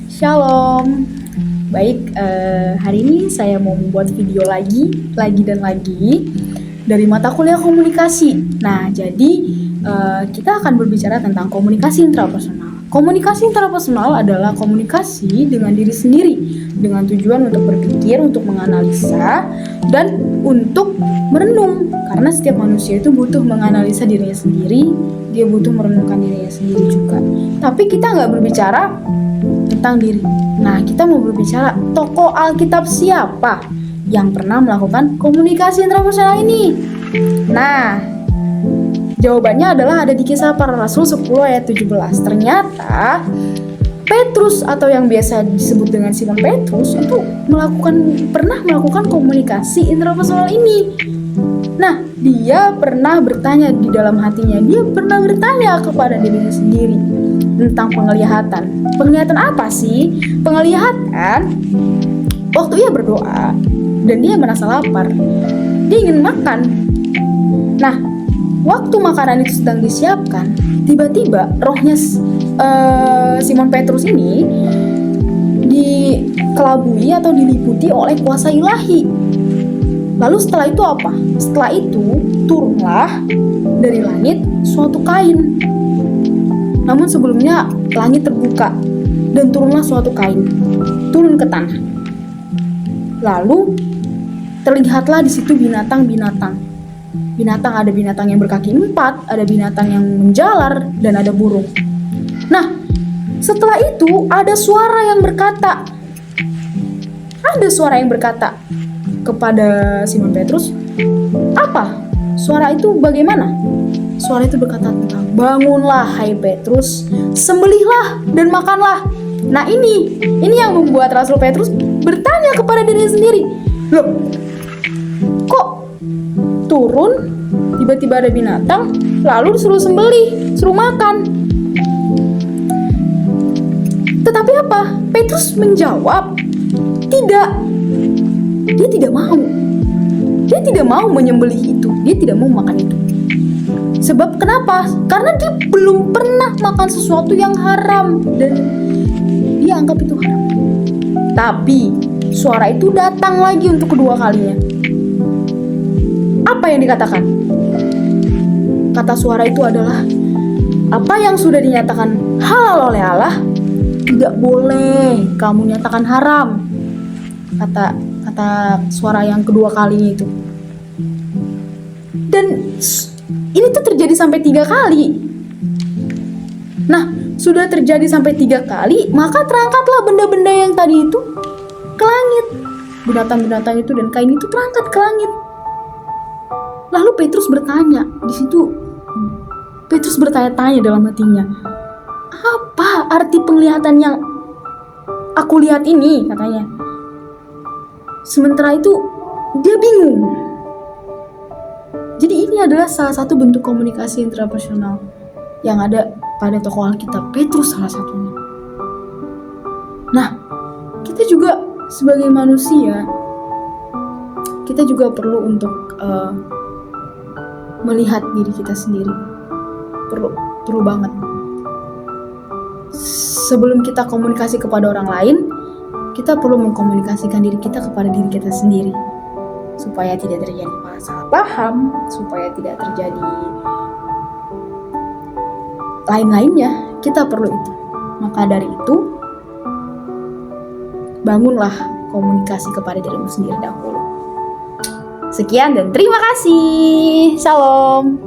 Shalom. Baik, hari ini saya mau membuat video lagi dan lagi dari mata kuliah komunikasi. Nah, jadi kita akan berbicara tentang komunikasi intrapersonal. Komunikasi intrapersonal adalah komunikasi dengan diri sendiri dengan tujuan untuk berpikir, untuk menganalisa, dan untuk merenung. Karena setiap manusia itu butuh menganalisa dirinya sendiri, dia butuh merenungkan dirinya sendiri juga. Tapi kita nggak berbicara tentang diri. Nah, kita mau berbicara tokoh Alkitab siapa yang pernah melakukan komunikasi intrapersonal ini? Nah, jawabannya adalah ada di Kisah Para Rasul 10 ayat 17. Ternyata Petrus atau yang biasa disebut dengan Simon Petrus itu pernah melakukan komunikasi intrapersonal ini. Nah, dia pernah bertanya di dalam hatinya, dia pernah bertanya kepada dirinya sendiri tentang penglihatan. Penglihatan apa sih? Penglihatan waktu ia berdoa dan dia merasa lapar. Dia ingin makan. Nah, waktu makanan itu sedang disiapkan, tiba-tiba rohnya Simon Petrus ini dikelabui atau diliputi oleh kuasa ilahi. Lalu setelah itu apa? Setelah itu turunlah dari langit suatu kain. Namun sebelumnya langit terbuka dan turunlah suatu kain, turun ke tanah. Lalu terlihatlah di situ binatang-binatang. Ada binatang yang berkaki 4, ada binatang yang menjalar, dan ada burung. Nah, setelah itu ada suara yang berkata. Ada suara yang berkata kepada Simon Petrus, apa? Suara itu bagaimana? Suara itu berkata tentang, bangunlah hai Petrus, sembelihlah dan makanlah. Nah ini yang membuat Rasul Petrus bertanya kepada dirinya sendiri, loh, kok turun tiba-tiba ada binatang lalu disuruh sembelih, suruh makan? Tetapi apa? Petrus menjawab, tidak. Dia tidak mau menyembelih itu, dia tidak mau makan itu. Sebab kenapa? Karena dia belum pernah makan sesuatu yang haram dan dia anggap itu haram. Tapi suara itu datang lagi untuk kedua kalinya. Apa yang dikatakan? Kata suara itu adalah, apa yang sudah dinyatakan halal oleh Allah tidak boleh kamu nyatakan haram. Kata suara yang kedua kalinya itu. Dan ini tuh terjadi sampai 3 kali. Nah, sudah terjadi sampai 3 kali, maka terangkatlah benda-benda yang tadi itu ke langit. Binatang-binatang itu dan kain itu terangkat ke langit. Lalu Petrus bertanya, di situ Petrus bertanya-tanya dalam hatinya, apa arti penglihatan yang aku lihat ini, katanya. Sementara itu dia bingung. Jadi ini adalah salah satu bentuk komunikasi intrapersonal yang ada pada tokoh Alkitab, Petrus salah satunya. Nah, kita juga sebagai manusia, kita juga perlu untuk melihat diri kita sendiri. Perlu banget. Sebelum kita komunikasi kepada orang lain, kita perlu mengkomunikasikan diri kita kepada diri kita sendiri. Supaya tidak terjadi salah paham, supaya tidak terjadi lain-lainnya, kita perlu itu. Maka dari itu, bangunlah komunikasi kepada dirimu sendiri dahulu. Sekian dan terima kasih. Shalom.